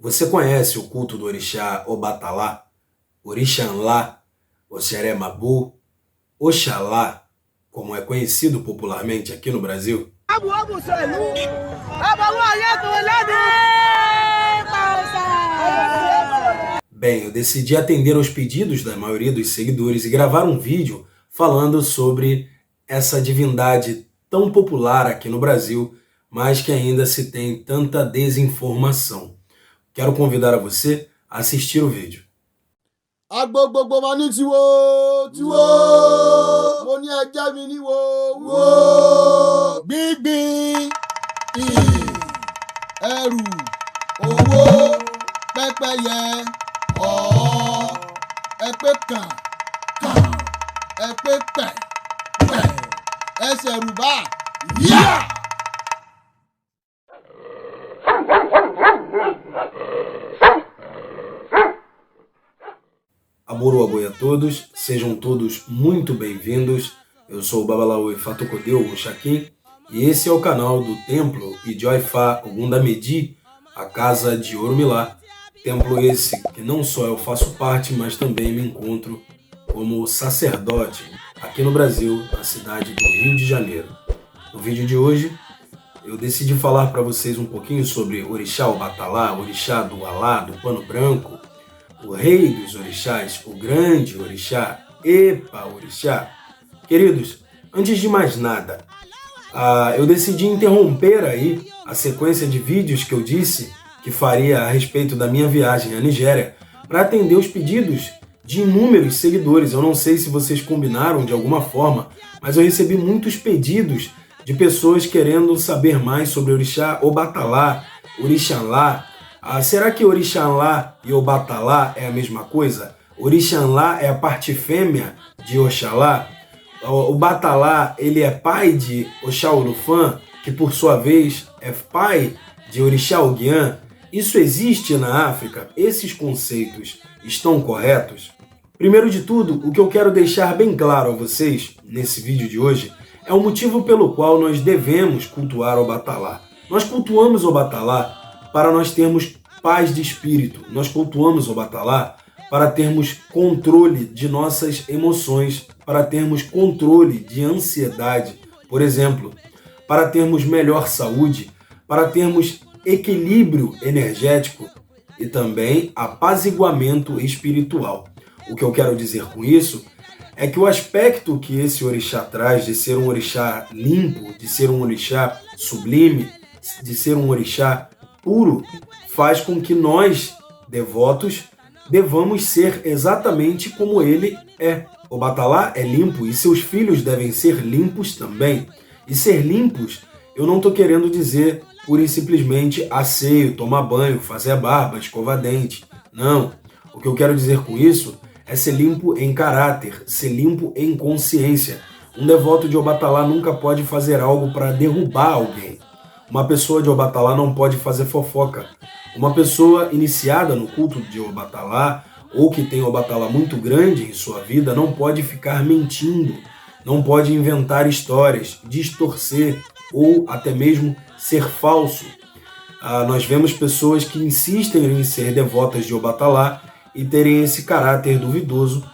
Você conhece o culto do orixá Obatalá, Orixanlá, Oxeré-Mabu, Oxalá, como é conhecido popularmente aqui no Brasil? Bem, eu decidi atender aos pedidos da maioria dos seguidores e gravar um vídeo falando sobre essa divindade tão popular aqui no Brasil, mas que ainda se tem tanta desinformação. Quero convidar a você a assistir o vídeo. Agbogbo ma ní tiwo mo ní ẹjẹ́ mi ní wo gbígbín ẹrù owó pẹ́pẹ́yẹ ẹpẹ́ kàn ẹpẹ́ pẹ̀ ẹsẹ̀ rúbà yá. Amor boi a todos, sejam todos muito bem-vindos. Eu sou o Babalawo Fatukodeu Oxaquim e esse é o canal do Templo Ijoifá Ogundamedi, a Casa de Orumilá. Templo esse que não só eu faço parte, mas também me encontro como sacerdote aqui no Brasil, na cidade do Rio de Janeiro. No vídeo de hoje, eu decidi falar para vocês um pouquinho sobre Orixá Obatalá, Orixá do Alá, do Pano Branco, o rei dos orixás, o grande orixá, Epa Orixá. Queridos, antes de mais nada, eu decidi interromper aí a sequência de vídeos que eu disse que faria a respeito da minha viagem à Nigéria para atender os pedidos de inúmeros seguidores. Eu não sei se vocês combinaram de alguma forma, mas eu recebi muitos pedidos de pessoas querendo saber mais sobre Orixá Obatalá, Orixanlá. Será que Orixanlá e Obatalá é a mesma coisa? Orixanlá é a parte fêmea de Oxalá. Obatalá, ele é pai de Oxaurufã, que por sua vez é pai de Orixá Oguiã. Isso existe na África? Esses conceitos estão corretos? Primeiro de tudo, o que eu quero deixar bem claro a vocês nesse vídeo de hoje é o motivo pelo qual nós devemos cultuar Obatalá. Nós cultuamos Obatalá para nós termos paz de espírito. Nós cultuamos Obatalá para termos controle de nossas emoções, para termos controle de ansiedade, por exemplo, para termos melhor saúde, para termos equilíbrio energético e também apaziguamento espiritual. O que eu quero dizer com isso é que o aspecto que esse orixá traz de ser um orixá limpo, de ser um orixá sublime, de ser um orixá puro, faz com que nós, devotos, devamos ser exatamente como ele é. Obatalá é limpo e seus filhos devem ser limpos também. E ser limpos, eu não estou querendo dizer pura e simplesmente asseio, tomar banho, fazer a barba, escovar dente. Não. O que eu quero dizer com isso é ser limpo em caráter, ser limpo em consciência. Um devoto de Obatalá nunca pode fazer algo para derrubar alguém. Uma pessoa de Obatalá não pode fazer fofoca. Uma pessoa iniciada no culto de Obatalá ou que tem Obatalá muito grande em sua vida não pode ficar mentindo, não pode inventar histórias, distorcer ou até mesmo ser falso. Nós vemos pessoas que insistem em ser devotas de Obatalá e terem esse caráter duvidoso,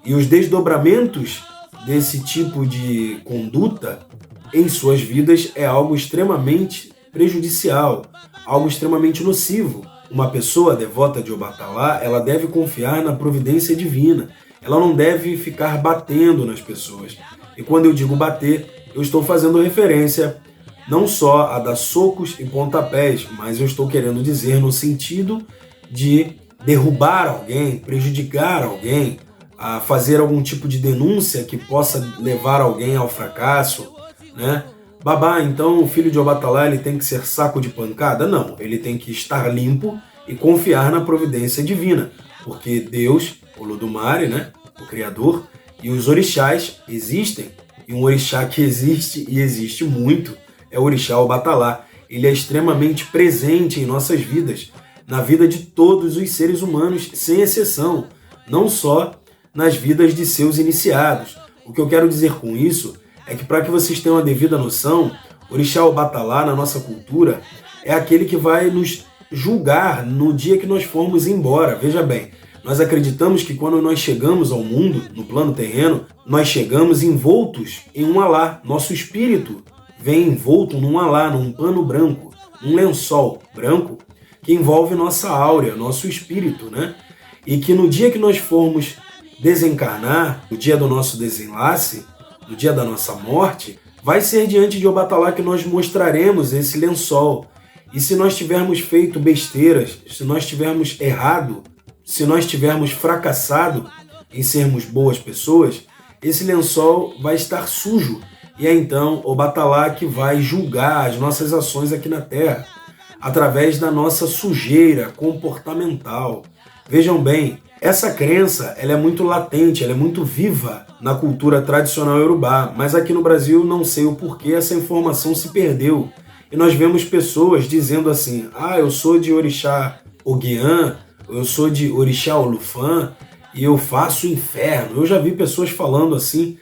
e os desdobramentos desse tipo de conduta em suas vidas é algo extremamente prejudicial, algo extremamente nocivo. Uma pessoa devota de Obatalá, ela deve confiar na providência divina. Ela não deve ficar batendo nas pessoas. E quando eu digo bater, eu estou fazendo referência não só a dar socos e pontapés, mas eu estou querendo dizer no sentido de derrubar alguém, prejudicar alguém, a fazer algum tipo de denúncia que possa levar alguém ao fracasso, né? Babá, então o filho de Obatalá ele tem que ser saco de pancada? Não, ele tem que estar limpo e confiar na providência divina, porque Deus, o Olodumare, né, o Criador, e os orixás existem, e um orixá que existe e existe muito é o orixá Obatalá. Ele é extremamente presente em nossas vidas, na vida de todos os seres humanos, sem exceção, não só nas vidas de seus iniciados. O que eu quero dizer com isso é que, para que vocês tenham a devida noção, o orixá Obatalá na nossa cultura é aquele que vai nos julgar no dia que nós formos embora. Veja bem, nós acreditamos que quando nós chegamos ao mundo, no plano terreno, nós chegamos envoltos em um alá. Nosso espírito vem envolto num alá, num pano branco, um lençol branco que envolve nossa áurea, nosso espírito, né? E que no dia que nós formos desencarnar, no dia do nosso desenlace, no dia da nossa morte, vai ser diante de Obatalá que nós mostraremos esse lençol. E se nós tivermos feito besteiras, se nós tivermos errado, se nós tivermos fracassado em sermos boas pessoas, esse lençol vai estar sujo. E é então Obatalá que vai julgar as nossas ações aqui na Terra, através da nossa sujeira comportamental. Vejam bem, essa crença ela é muito latente, ela é muito viva na cultura tradicional iorubá, mas aqui no Brasil não sei o porquê essa informação se perdeu. E nós vemos pessoas dizendo assim, eu sou de Orixá Oguiã, eu sou de Orixá Olufã e eu faço inferno. Eu já vi pessoas falando assim,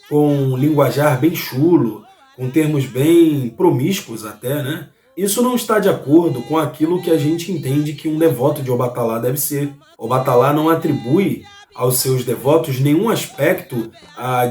com um linguajar bem chulo, com termos bem promíscuos até, né? Isso não está de acordo com aquilo que a gente entende que um devoto de Obatalá deve ser. Obatalá não atribui aos seus devotos nenhum aspecto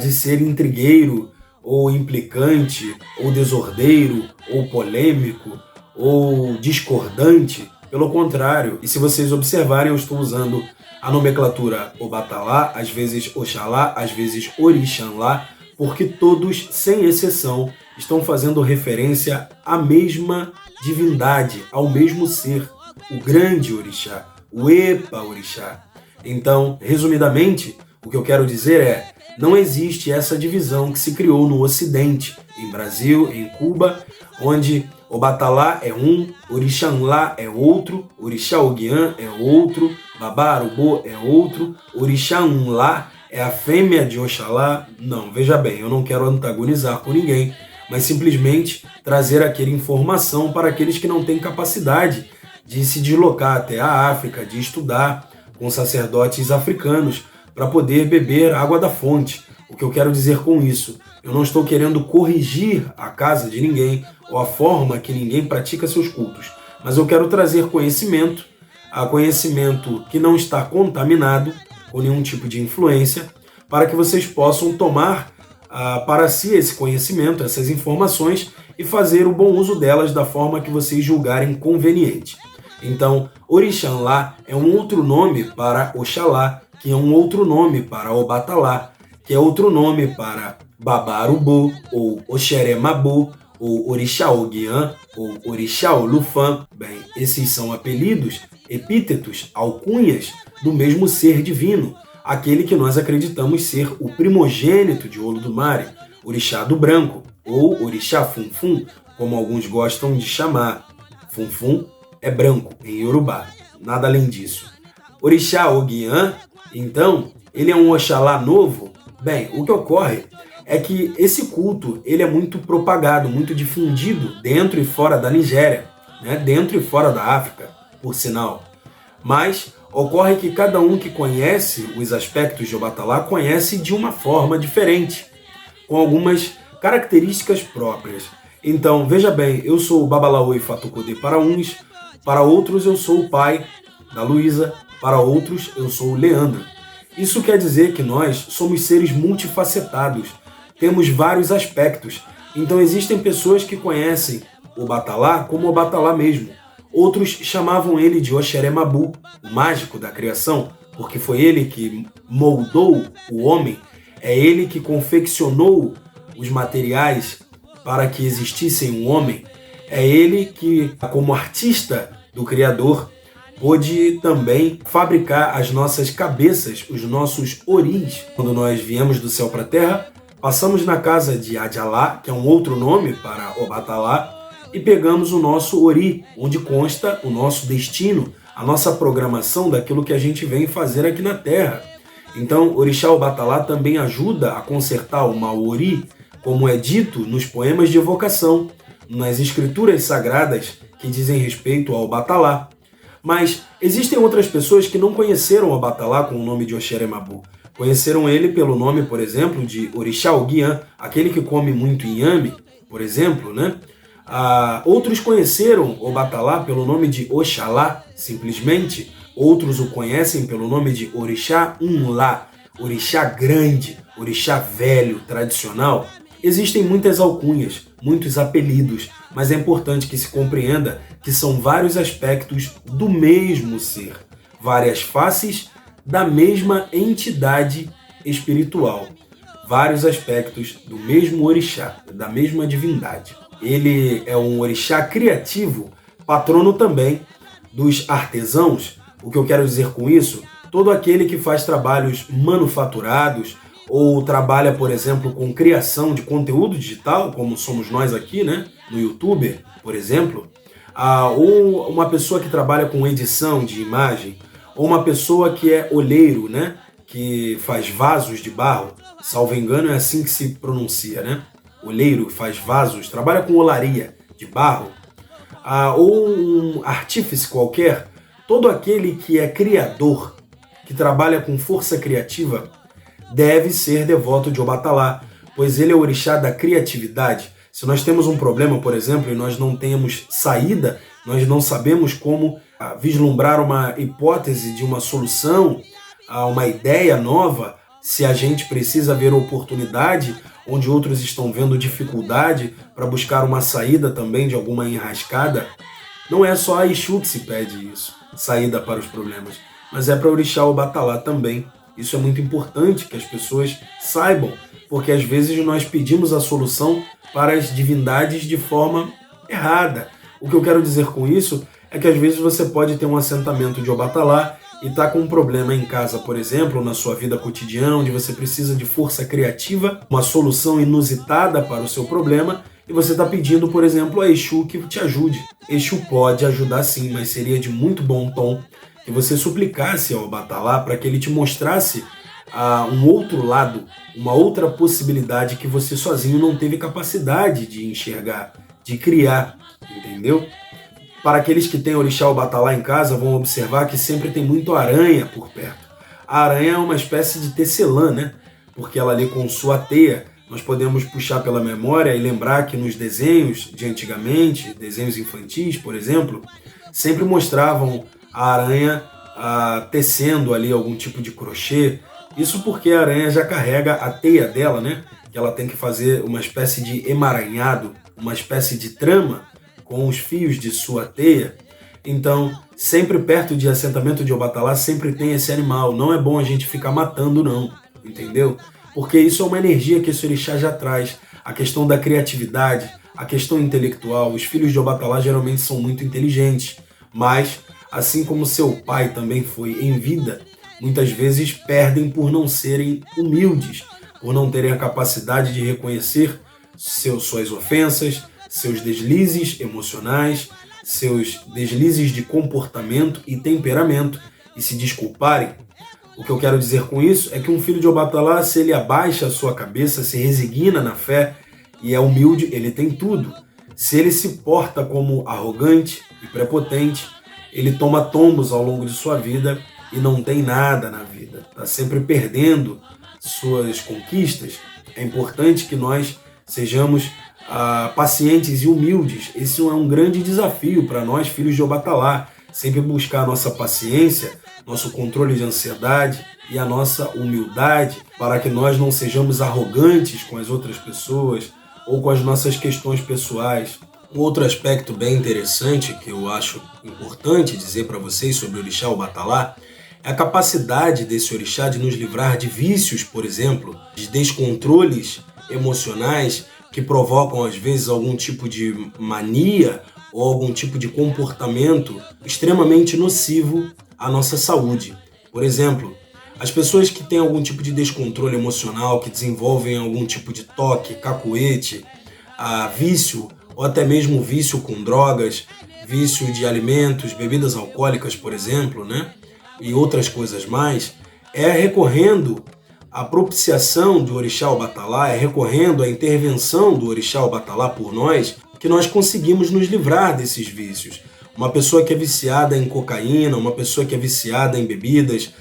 de ser intrigueiro, ou implicante, ou desordeiro, ou polêmico, ou discordante. Pelo contrário, e se vocês observarem, eu estou usando a nomenclatura Obatalá, às vezes Oxalá, às vezes Orixanlá, porque todos, sem exceção, estão fazendo referência à mesma divindade, ao mesmo ser, o grande Orixá, o Epa Orixá. Então, resumidamente, o que eu quero dizer é, não existe essa divisão que se criou no Ocidente, em Brasil, em Cuba, onde Obatalá é um, Orixanlá é outro, Orixá Oguiã é outro, Babá Arubô é outro, Orixanlá é a fêmea de Oxalá. Não, veja bem, eu não quero antagonizar com ninguém, mas simplesmente trazer aquela informação para aqueles que não têm capacidade de se deslocar até a África, de estudar com sacerdotes africanos para poder beber água da fonte. O que eu quero dizer com isso? Eu não estou querendo corrigir a casa de ninguém ou a forma que ninguém pratica seus cultos, mas eu quero trazer conhecimento, conhecimento que não está contaminado com nenhum tipo de influência, para que vocês possam tomar para si esse conhecimento, essas informações e fazer o bom uso delas da forma que vocês julgarem conveniente. Então, Orixanlá é um outro nome para Oxalá, que é um outro nome para Obatalá, que é outro nome para Babá Arubô, ou Oxeremabô, ou Orixá Oguiã, ou Orixá Olufã. Bem, esses são apelidos, epítetos, alcunhas do mesmo ser divino, aquele que nós acreditamos ser o primogênito de Olodumare, Orixá do Branco, ou Orixá Funfun, como alguns gostam de chamar. Funfun é branco em Iorubá, nada além disso. Orixá Oguiã, então, ele é um Oxalá novo? Bem, o que ocorre é que esse culto ele é muito propagado, muito difundido dentro e fora da Nigéria, né? Dentro e fora da África, por sinal. Mas ocorre que cada um que conhece os aspectos de Obatalá conhece de uma forma diferente, com algumas características próprias. Então, veja bem, eu sou o Babalaô Ifatucodê para uns, para outros eu sou o pai da Luísa, para outros eu sou o Leandro. Isso quer dizer que nós somos seres multifacetados, temos vários aspectos. Então existem pessoas que conhecem Obatalá como Obatalá mesmo. Outros chamavam ele de Oxeremabô, o mágico da criação, porque foi ele que moldou o homem, é ele que confeccionou os materiais para que existisse um homem, é ele que, como artista do Criador, pôde também fabricar as nossas cabeças, os nossos oris. Quando nós viemos do céu para a terra, passamos na casa de Adjalá, que é um outro nome para Obatalá, e pegamos o nosso ori, onde consta o nosso destino, a nossa programação daquilo que a gente vem fazer aqui na Terra. Então, Orixá Obatalá também ajuda a consertar o mau ori, como é dito nos poemas de evocação, nas escrituras sagradas que dizem respeito ao Obatalá. Mas existem outras pessoas que não conheceram Obatalá com o nome de Oxeremabô. Conheceram ele pelo nome, por exemplo, de Orixá Oguiã, aquele que come muito inhame, por exemplo, né? Outros conheceram Obatalá pelo nome de Oxalá, simplesmente. Outros o conhecem pelo nome de Orixá Unlá, orixá grande, orixá velho, tradicional. Existem muitas alcunhas, muitos apelidos, mas é importante que se compreenda que são vários aspectos do mesmo ser, várias faces da mesma entidade espiritual, vários aspectos do mesmo orixá, da mesma divindade. Ele é um orixá criativo, patrono também dos artesãos. O que eu quero dizer com isso? Todo aquele que faz trabalhos manufaturados ou trabalha, por exemplo, com criação de conteúdo digital, como somos nós aqui, né, no YouTube, por exemplo, ou uma pessoa que trabalha com edição de imagem, ou uma pessoa que é olheiro, né, que faz vasos de barro, salvo engano é assim que se pronuncia, né? Olheiro, faz vasos, trabalha com olaria de barro, ou um artífice qualquer, todo aquele que é criador, que trabalha com força criativa, deve ser devoto de Obatalá, pois ele é o orixá da criatividade. Se nós temos um problema, por exemplo, e nós não temos saída, nós não sabemos como vislumbrar uma hipótese de uma solução, uma ideia nova, se a gente precisa ver oportunidade onde outros estão vendo dificuldade para buscar uma saída também de alguma enrascada, não é só a Exu que se pede isso, saída para os problemas, mas é para orixá Obatalá também. Isso é muito importante que as pessoas saibam, porque às vezes nós pedimos a solução para as divindades de forma errada. O que eu quero dizer com isso é que às vezes você pode ter um assentamento de Obatalá e está com um problema em casa, por exemplo, ou na sua vida cotidiana, onde você precisa de força criativa, uma solução inusitada para o seu problema, e você está pedindo, por exemplo, a Exu que te ajude. Exu pode ajudar sim, mas seria de muito bom tom que você suplicasse ao Obatalá para que ele te mostrasse um outro lado, uma outra possibilidade que você sozinho não teve capacidade de enxergar, de criar, entendeu? Para aqueles que têm orixá Obatalá em casa, vão observar que sempre tem muito aranha por perto. A aranha é uma espécie de tecelã, né? Porque ela ali com sua teia, nós podemos puxar pela memória e lembrar que nos desenhos de antigamente, desenhos infantis, por exemplo, sempre mostravam a aranha tecendo ali algum tipo de crochê. Isso porque a aranha já carrega a teia dela, né? Que ela tem que fazer uma espécie de emaranhado, uma espécie de trama com os fios de sua teia. Então, sempre perto de assentamento de Obatalá, sempre tem esse animal. Não é bom a gente ficar matando, não, entendeu? Porque isso é uma energia que esse orixá já traz. A questão da criatividade, a questão intelectual. Os filhos de Obatalá geralmente são muito inteligentes, mas, assim como seu pai também foi em vida, muitas vezes perdem por não serem humildes, por não terem a capacidade de reconhecer suas ofensas, seus deslizes emocionais, seus deslizes de comportamento e temperamento e se desculparem. O que eu quero dizer com isso é que um filho de Obatalá, se ele abaixa a sua cabeça, se resigna na fé e é humilde, ele tem tudo. Se ele se porta como arrogante e prepotente, ele toma tombos ao longo de sua vida e não tem nada na vida. Está sempre perdendo suas conquistas. É importante que nós sejamos pacientes e humildes. Esse é um grande desafio para nós, filhos de Obatalá. Sempre buscar a nossa paciência, nosso controle de ansiedade e a nossa humildade para que nós não sejamos arrogantes com as outras pessoas ou com as nossas questões pessoais. Um outro aspecto bem interessante que eu acho importante dizer para vocês sobre o orixá Obatalá é a capacidade desse orixá de nos livrar de vícios, por exemplo, de descontroles emocionais que provocam às vezes algum tipo de mania ou algum tipo de comportamento extremamente nocivo à nossa saúde. Por exemplo, as pessoas que têm algum tipo de descontrole emocional, que desenvolvem algum tipo de toque, cacuete, vício, ou até mesmo vício com drogas, vício de alimentos, bebidas alcoólicas, por exemplo, né? E outras coisas mais, é recorrendo à propiciação do orixá Obatalá, é recorrendo à intervenção do orixá Obatalá por nós, que nós conseguimos nos livrar desses vícios. Uma pessoa que é viciada em cocaína, uma pessoa que é viciada em bebidas,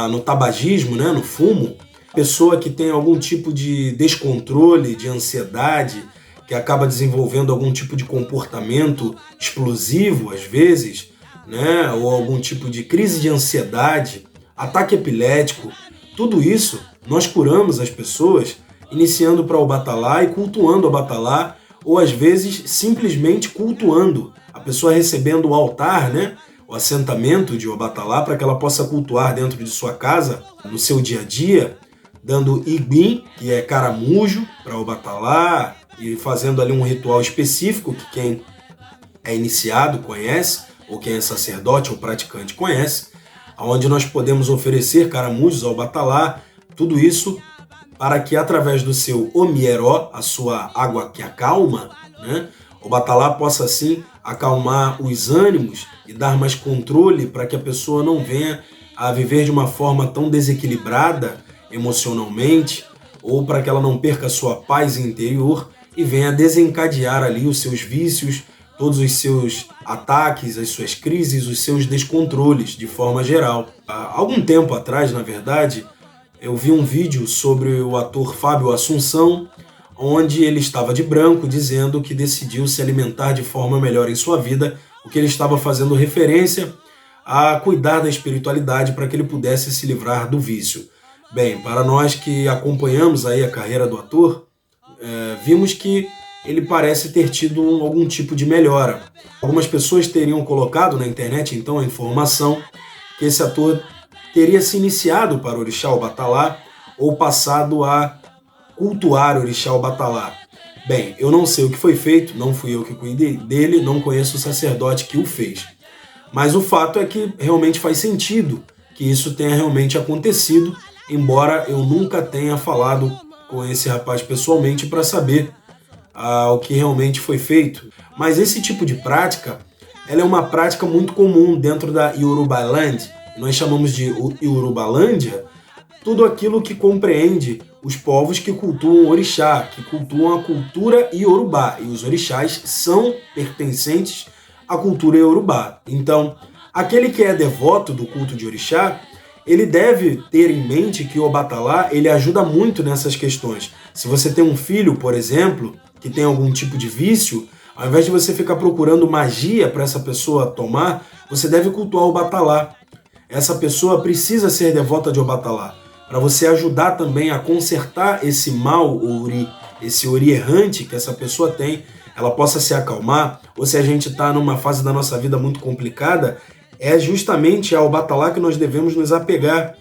no tabagismo, né, no fumo, pessoa que tem algum tipo de descontrole, de ansiedade, que acaba desenvolvendo algum tipo de comportamento explosivo às vezes, né? Ou algum tipo de crise de ansiedade, ataque epilético, tudo isso nós curamos as pessoas iniciando para Obatalá e cultuando Obatalá, ou às vezes simplesmente cultuando, a pessoa recebendo o altar, né? O assentamento de Obatalá para que ela possa cultuar dentro de sua casa, no seu dia a dia, dando Igbim, que é caramujo, para Obatalá, e fazendo ali um ritual específico que quem é iniciado conhece, ou quem é sacerdote ou praticante conhece, onde nós podemos oferecer caramujos ao Obatalá, tudo isso para que através do seu omieró, a sua água que acalma, né, o Obatalá possa assim acalmar os ânimos e dar mais controle para que a pessoa não venha a viver de uma forma tão desequilibrada emocionalmente, ou para que ela não perca a sua paz interior e venha desencadear ali os seus vícios, todos os seus ataques, as suas crises, os seus descontroles de forma geral. Há algum tempo atrás, na verdade, eu vi um vídeo sobre o ator Fábio Assunção, onde ele estava de branco, dizendo que decidiu se alimentar de forma melhor em sua vida, o que ele estava fazendo referência a cuidar da espiritualidade para que ele pudesse se livrar do vício. Bem, para nós que acompanhamos aí a carreira do ator, vimos que ele parece ter tido algum tipo de melhora. Algumas pessoas teriam colocado na internet, então, a informação que esse ator teria se iniciado para o Orixá Obatalá ou passado a cultuar o Orixá Obatalá. Bem, eu não sei o que foi feito, não fui eu que cuidei dele, não conheço o sacerdote que o fez. Mas o fato é que realmente faz sentido que isso tenha realmente acontecido, embora eu nunca tenha falado com esse rapaz pessoalmente para saber o que realmente foi feito. Mas esse tipo de prática, ela é uma prática muito comum dentro da Yorubaland. Nós chamamos de Yorubalândia tudo aquilo que compreende os povos que cultuam o orixá, que cultuam a cultura iorubá. E os orixás são pertencentes à cultura iorubá. Então, aquele que é devoto do culto de orixá, ele deve ter em mente que o Obatalá, ele ajuda muito nessas questões. Se você tem um filho, por exemplo, que tem algum tipo de vício, ao invés de você ficar procurando magia para essa pessoa tomar, você deve cultuar o Obatalá. Essa pessoa precisa ser devota de Obatalá, para você ajudar também a consertar esse mal, esse ori errante que essa pessoa tem, ela possa se acalmar, ou se a gente está numa fase da nossa vida muito complicada, é justamente ao Obatalá que nós devemos nos apegar,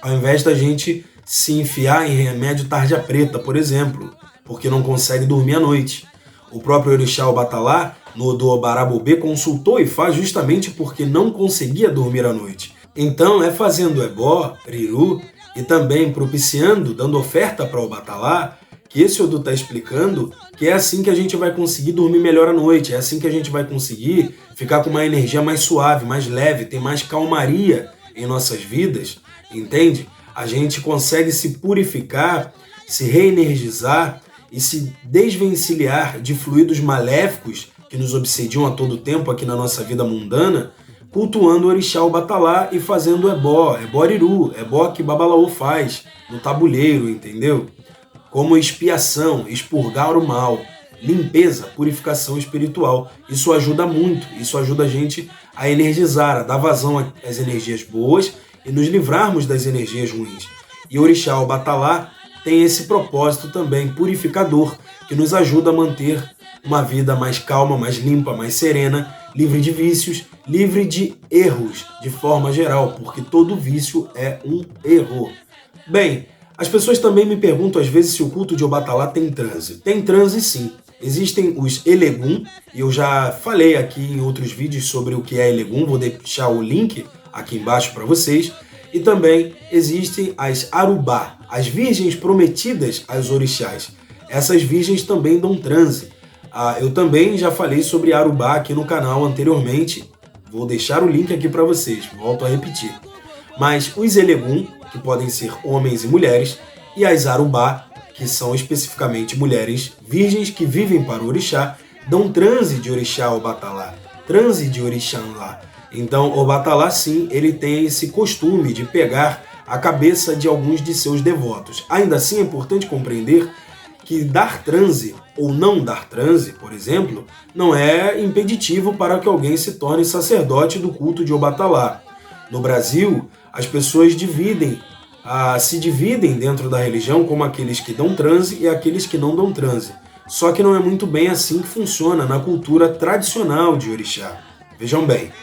ao invés da gente se enfiar em remédio tarja preta, por exemplo, porque não consegue dormir à noite. O próprio Orixá Obatalá, no Odobarabobê, consultou e faz justamente porque não conseguia dormir à noite. Então é fazendo ebó, riru, e também propiciando, dando oferta para o Obatalá, que esse Odu está explicando que é assim que a gente vai conseguir dormir melhor à noite, é assim que a gente vai conseguir ficar com uma energia mais suave, mais leve, ter mais calmaria em nossas vidas, entende? A gente consegue se purificar, se reenergizar e se desvencilhar de fluidos maléficos que nos obsediam a todo tempo aqui na nossa vida mundana, cultuando o Orixá Obatalá e fazendo ebó riru, ebó que Babalaô faz no tabuleiro, entendeu? Como expiação, expurgar o mal, limpeza, purificação espiritual. Isso ajuda muito, isso ajuda a gente a energizar, a dar vazão às energias boas e nos livrarmos das energias ruins. E o Orixá Obatalá tem esse propósito também purificador, que nos ajuda a manter uma vida mais calma, mais limpa, mais serena, livre de vícios, livre de erros, de forma geral, porque todo vício é um erro. Bem, as pessoas também me perguntam às vezes se o culto de Obatalá tem transe. Tem transe sim. Existem os Elegum, e eu já falei aqui em outros vídeos sobre o que é Elegum, vou deixar o link aqui embaixo para vocês. E também existem as Arubá, as virgens prometidas aos orixás. Essas virgens também dão transe. Eu também já falei sobre Arubá aqui no canal anteriormente, vou deixar o link aqui para vocês, volto a repetir. Mas os Elegum, que podem ser homens e mulheres, e as Arubá, que são especificamente mulheres virgens que vivem para o orixá, dão transe de orixá Obatalá, transe de orixanlá. Então, Obatalá, sim, ele tem esse costume de pegar a cabeça de alguns de seus devotos. Ainda assim, é importante compreender que dar transe ou não dar transe, por exemplo, não é impeditivo para que alguém se torne sacerdote do culto de Obatalá. No Brasil, as pessoas se dividem dentro da religião como aqueles que dão transe e aqueles que não dão transe. Só que não é muito bem assim que funciona na cultura tradicional de orixá. Vejam bem,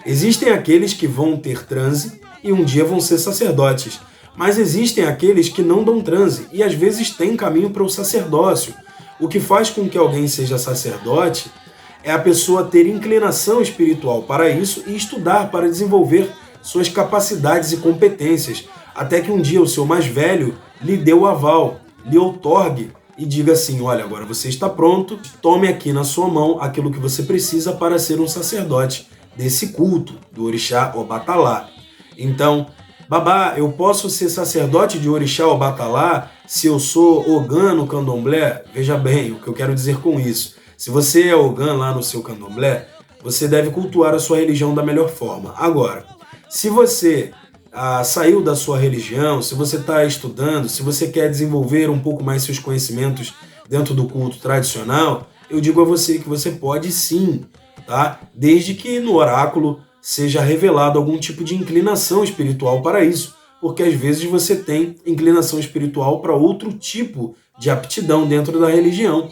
existem aqueles que vão ter transe e um dia vão ser sacerdotes, mas existem aqueles que não dão transe e às vezes têm caminho para o sacerdócio. O que faz com que alguém seja sacerdote é a pessoa ter inclinação espiritual para isso e estudar para desenvolver suas capacidades e competências, até que um dia o seu mais velho lhe dê o aval, lhe outorgue e diga assim: olha, agora você está pronto, tome aqui na sua mão aquilo que você precisa para ser um sacerdote desse culto, do orixá Obatalá. Então, babá, eu posso ser sacerdote de orixá Obatalá se eu sou Ogã no candomblé? Veja bem o que eu quero dizer com isso. Se você é Ogã lá no seu candomblé, você deve cultuar a sua religião da melhor forma. Agora, se você saiu da sua religião, se você está estudando, se você quer desenvolver um pouco mais seus conhecimentos dentro do culto tradicional, eu digo a você que você pode sim, tá? Desde que no oráculo seja revelado algum tipo de inclinação espiritual para isso, porque às vezes você tem inclinação espiritual para outro tipo de aptidão dentro da religião.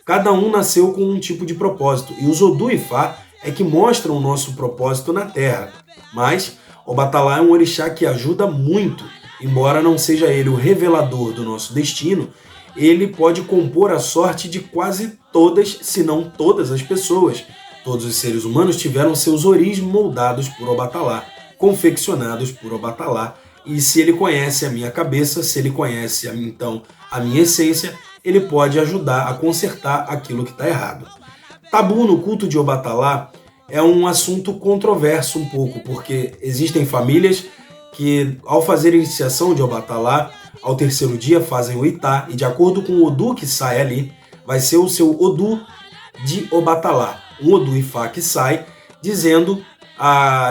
Cada um nasceu com um tipo de propósito, e os Odu e Fá é que mostram o nosso propósito na Terra. Mas Obatalá é um orixá que ajuda muito, embora não seja ele o revelador do nosso destino, ele pode compor a sorte de quase todas, se não todas as pessoas. Todos os seres humanos tiveram seus oris moldados por Obatalá, confeccionados por Obatalá, e se ele conhece a minha cabeça, se ele conhece então a minha essência, ele pode ajudar a consertar aquilo que está errado. Tabu no culto de Obatalá é um assunto controverso um pouco, porque existem famílias que, ao fazer a iniciação de Obatalá, ao terceiro dia fazem o Itá, e de acordo com o Odu que sai ali, vai ser o seu Odu de Obatalá, um Odu Ifá que sai, dizendo,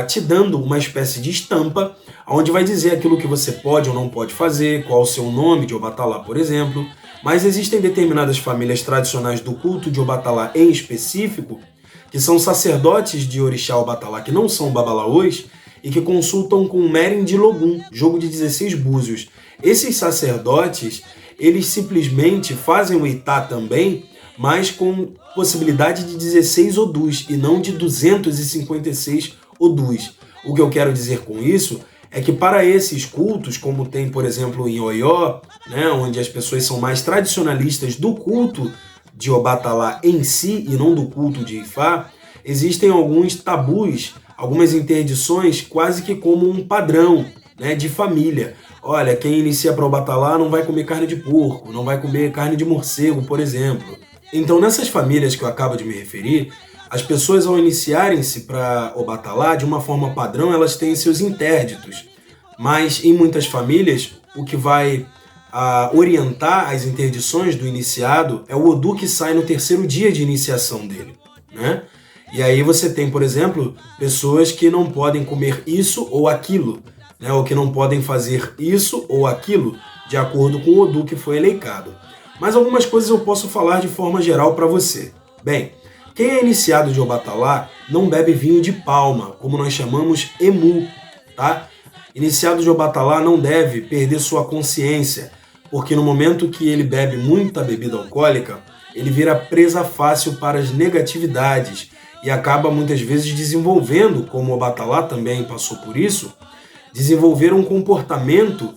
te dando uma espécie de estampa, onde vai dizer aquilo que você pode ou não pode fazer, qual o seu nome de Obatalá, por exemplo. Mas existem determinadas famílias tradicionais do culto de Obatalá em específico, que são sacerdotes de orixá Obatalá, que não são babalaôs, e que consultam com Merin de Logum, jogo de 16 búzios. Esses sacerdotes, eles simplesmente fazem o Itá também, mas com possibilidade de 16 Odus, e não de 256 Odus. O que eu quero dizer com isso é que para esses cultos, como tem, por exemplo, em Oió, né, onde as pessoas são mais tradicionalistas do culto de Obatalá em si e não do culto de Ifá, existem alguns tabus, algumas interdições quase que como um padrão, né, de família. Olha, quem inicia para Obatalá não vai comer carne de porco, não vai comer carne de morcego, por exemplo. Então, nessas famílias que eu acabo de me referir, as pessoas, ao iniciarem-se para Obatalá, de uma forma padrão, elas têm seus intérditos. Mas, em muitas famílias, o que vai orientar as interdições do iniciado é o Odu que sai no terceiro dia de iniciação dele, né? E aí você tem, por exemplo, pessoas que não podem comer isso ou aquilo, né? Ou que não podem fazer isso ou aquilo, de acordo com o Odu que foi eleicado. Mas algumas coisas eu posso falar de forma geral para você. Bem, quem é iniciado de Obatalá não bebe vinho de palma, como nós chamamos emu, tá? Iniciado de Obatalá não deve perder sua consciência, porque no momento que ele bebe muita bebida alcoólica, ele vira presa fácil para as negatividades e acaba muitas vezes desenvolvendo, como Obatalá também passou por isso, desenvolver um comportamento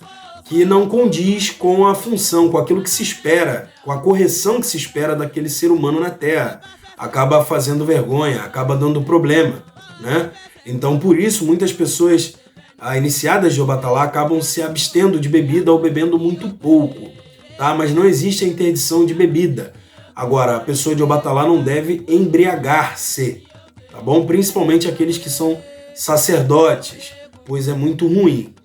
que não condiz com a função, com aquilo que se espera, com a correção que se espera daquele ser humano na Terra. Acaba fazendo vergonha, acaba dando problema, né? Então, por isso, muitas pessoas iniciadas de Obatalá acabam se abstendo de bebida ou bebendo muito pouco, tá? Mas não existe a interdição de bebida. Agora, a pessoa de Obatalá não deve embriagar-se, tá bom? Principalmente aqueles que são sacerdotes, pois é muito ruim.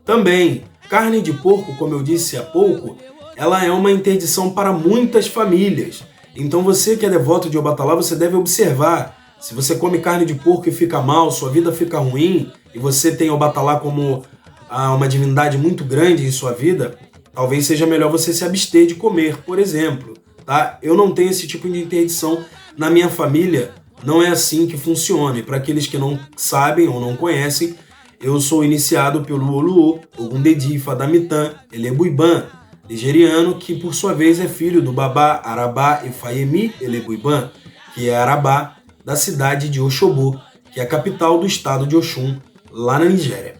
Também, carne de porco, como eu disse há pouco, ela é uma interdição para muitas famílias. Então você que é devoto de Obatalá, você deve observar. Se você come carne de porco e fica mal, sua vida fica ruim, e você tem Obatalá como uma divindade muito grande em sua vida, talvez seja melhor você se abster de comer, por exemplo, tá? Eu não tenho esse tipo de interdição na minha família, não é assim que funciona. E para aqueles que não sabem ou não conhecem, eu sou iniciado pelo Oluo, Ogundedi Fadamitã, Elebuiban, nigeriano, que por sua vez é filho do Babá Arabá Efayemi Elebuiban, que é Arabá da cidade de Oshobo, que é a capital do estado de Oshun, lá na Nigéria.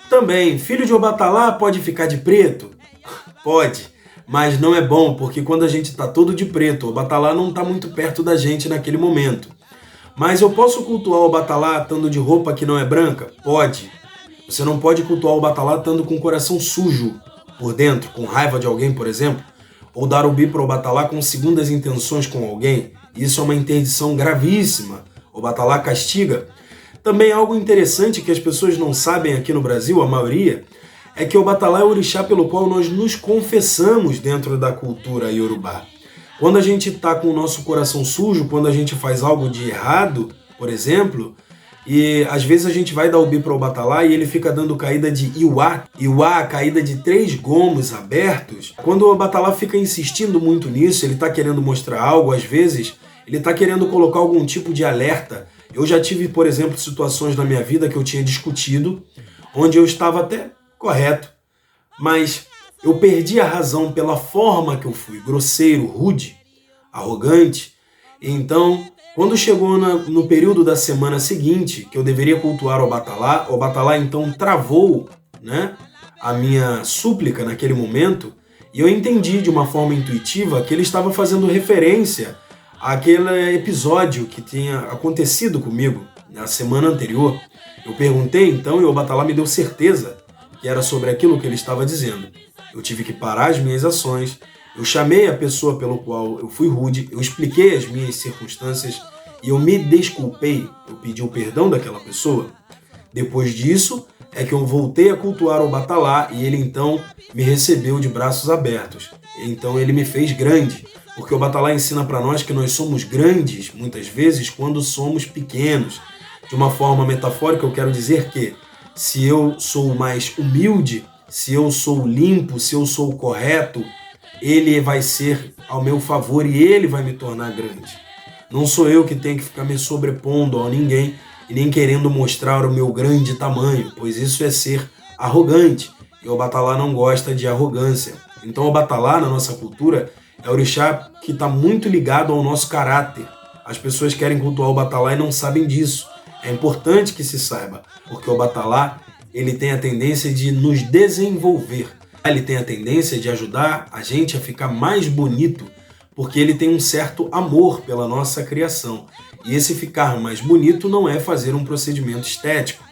Também, filho de Obatalá pode ficar de preto? Pode, mas não é bom, porque quando a gente está todo de preto, Obatalá não está muito perto da gente naquele momento. Mas eu posso cultuar o Obatalá estando de roupa que não é branca? Pode. Você não pode cultuar o Obatalá estando com o coração sujo por dentro, com raiva de alguém, por exemplo, ou dar ubi para o Obatalá com segundas intenções com alguém. Isso é uma interdição gravíssima. O Obatalá castiga. Também algo interessante que as pessoas não sabem aqui no Brasil, a maioria, é que o Obatalá é o orixá pelo qual nós nos confessamos dentro da cultura iorubá. Quando a gente está com o nosso coração sujo, quando a gente faz algo de errado, por exemplo, e às vezes a gente vai dar ubi para o Obatalá e ele fica dando caída de iuá. Iuá, caída de 3 gomos abertos. Quando o Obatalá fica insistindo muito nisso, ele está querendo mostrar algo, às vezes, ele está querendo colocar algum tipo de alerta. Eu já tive, por exemplo, situações na minha vida que eu tinha discutido, onde eu estava até correto, mas eu perdi a razão pela forma que eu fui, grosseiro, rude, arrogante. Então, quando chegou no período da semana seguinte, que eu deveria cultuar o Obatalá então travou, né, a minha súplica naquele momento, e eu entendi de uma forma intuitiva que ele estava fazendo referência àquele episódio que tinha acontecido comigo na semana anterior. Eu perguntei então e o Obatalá me deu certeza que era sobre aquilo que ele estava dizendo. Eu tive que parar as minhas ações, eu chamei a pessoa pelo qual eu fui rude, eu expliquei as minhas circunstâncias e eu me desculpei, eu pedi o perdão daquela pessoa. Depois disso é que eu voltei a cultuar o Obatalá e ele então me recebeu de braços abertos. Então ele me fez grande, porque o Obatalá ensina para nós que nós somos grandes, muitas vezes, quando somos pequenos. De uma forma metafórica, eu quero dizer que se eu sou mais humilde, se eu sou limpo, se eu sou correto, ele vai ser ao meu favor e ele vai me tornar grande. Não sou eu que tenho que ficar me sobrepondo a ninguém e nem querendo mostrar o meu grande tamanho, pois isso é ser arrogante. E o Obatalá não gosta de arrogância. Então o Obatalá, na nossa cultura, é o orixá que está muito ligado ao nosso caráter. As pessoas querem cultuar o Obatalá e não sabem disso. É importante que se saiba, porque o Obatalá ele tem a tendência de nos desenvolver. Ele tem a tendência de ajudar a gente a ficar mais bonito, porque ele tem um certo amor pela nossa criação. E esse ficar mais bonito não é fazer um procedimento estético,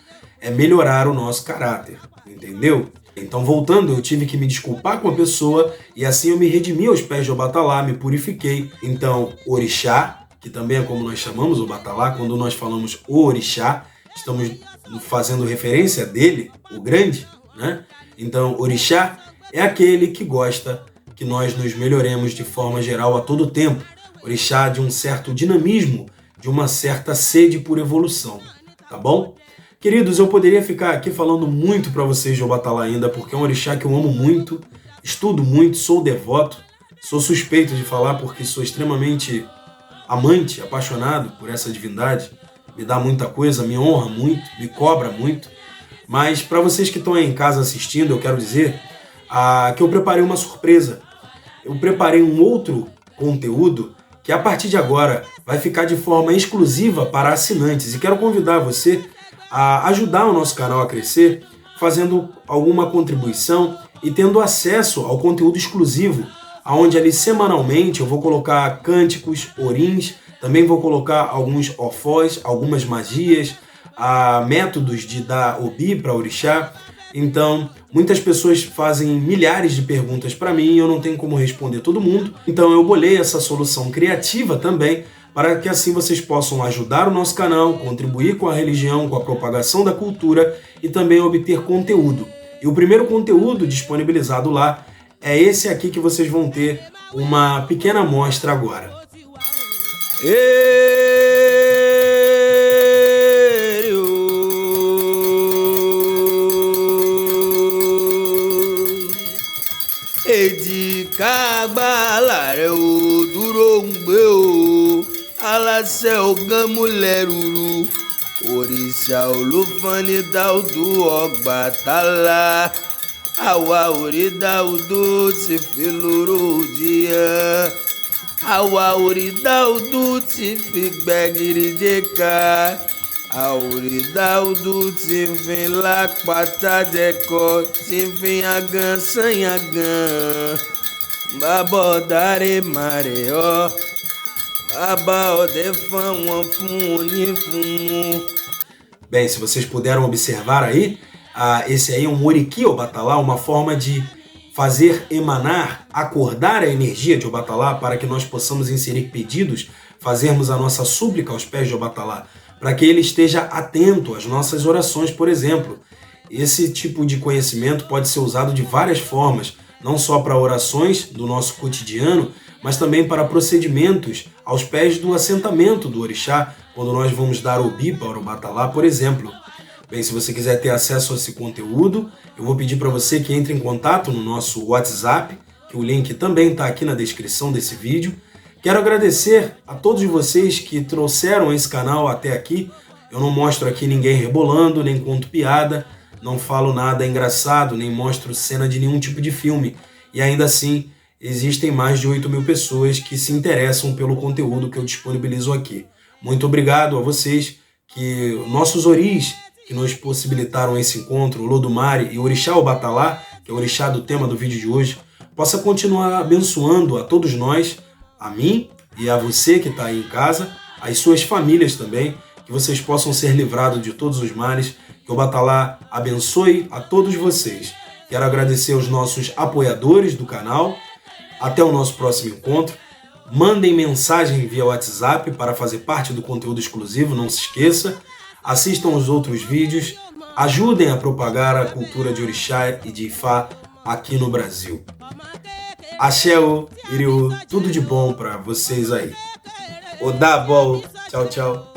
é melhorar o nosso caráter, entendeu? Então, voltando, eu tive que me desculpar com a pessoa e assim eu me redimi aos pés de Obatalá, me purifiquei. Então, orixá, que também é como nós chamamos o Obatalá, quando nós falamos o orixá, estamos fazendo referência dele, o grande, né? Então, orixá é aquele que gosta que nós nos melhoremos de forma geral a todo tempo. Orixá de um certo dinamismo, de uma certa sede por evolução, tá bom? Queridos, eu poderia ficar aqui falando muito para vocês de Obatalá ainda, porque é um orixá que eu amo muito, estudo muito, sou devoto, sou suspeito de falar porque sou extremamente amante, apaixonado por essa divindade, me dá muita coisa, me honra muito, me cobra muito. Mas para vocês que estão aí em casa assistindo, eu quero dizer que eu preparei uma surpresa. Eu preparei um outro conteúdo que a partir de agora vai ficar de forma exclusiva para assinantes. E quero convidar você a ajudar o nosso canal a crescer, fazendo alguma contribuição e tendo acesso ao conteúdo exclusivo, onde ali semanalmente eu vou colocar cânticos, orins, também vou colocar alguns ofós, algumas magias, métodos de dar obi para orixá. Então, muitas pessoas fazem milhares de perguntas para mim e eu não tenho como responder todo mundo. Então, eu bolei essa solução criativa também para que assim vocês possam ajudar o nosso canal, contribuir com a religião, com a propagação da cultura e também obter conteúdo. E o primeiro conteúdo disponibilizado lá é esse aqui que vocês vão ter uma pequena amostra agora. méjì kágbá rẹ̀ o dúró ń gbé o aláṣẹ ọ̀gán múlẹ̀ rúru òrìṣà olúfọ́ni dáúdú Ọbàtálá àwa ò rí dáúdú tí fi lóró jiyàn àwa ò rí dáúdú tí fi gbẹ̀gìrì jẹ́ka a ò rí dáúdú tí fi lápáta jẹkọ tí fi yangàn sànyangàn bàbá ọ̀dàrẹ́ màrẹ́ ọ́ bàbá ọ̀dẹ fáwọn fún onífúnmu. Bem, se vocês puderam observar aí, esse aí é um Oriqui Ọbàtálá, uma forma de fazer emanar, acordar a energia de Ọbàtálá para que nós possamos inserir pedidos, fazermos a nossa súplica aos pés de Ọbàtálá, para que ele esteja atento às nossas orações, por exemplo. Esse tipo de conhecimento pode ser usado de várias formas, não só para orações do nosso cotidiano, mas também para procedimentos aos pés do assentamento do orixá, quando nós vamos dar obi para o Ọbàtálá, por exemplo. Bem, se você quiser ter acesso a esse conteúdo, eu vou pedir para você que entre em contato no nosso WhatsApp, que o link também está aqui na descrição desse vídeo. Quero agradecer a todos vocês que trouxeram esse canal até aqui. Eu não mostro aqui ninguém rebolando, nem conto piada, não falo nada engraçado, nem mostro cena de nenhum tipo de filme. E ainda assim, existem mais de 8.000 pessoas que se interessam pelo conteúdo que eu disponibilizo aqui. Muito obrigado a vocês, que nossos oris que nos possibilitaram esse encontro, o Olodumare e o orixá Ọbàtálá, que é o orixá do tema do vídeo de hoje, possa continuar abençoando a todos nós, a mim e a você que está aí em casa, as suas famílias também, que vocês possam ser livrados de todos os males, que o Ọbàtálá abençoe a todos vocês. Quero agradecer aos nossos apoiadores do canal. Até o nosso próximo encontro. Mandem mensagem via WhatsApp para fazer parte do conteúdo exclusivo, não se esqueça. Assistam os outros vídeos. Ajudem a propagar a cultura de orixá e de Ifá aqui no Brasil. Axéu, Iriu, tudo de bom para vocês aí. Odabol, tchau, tchau.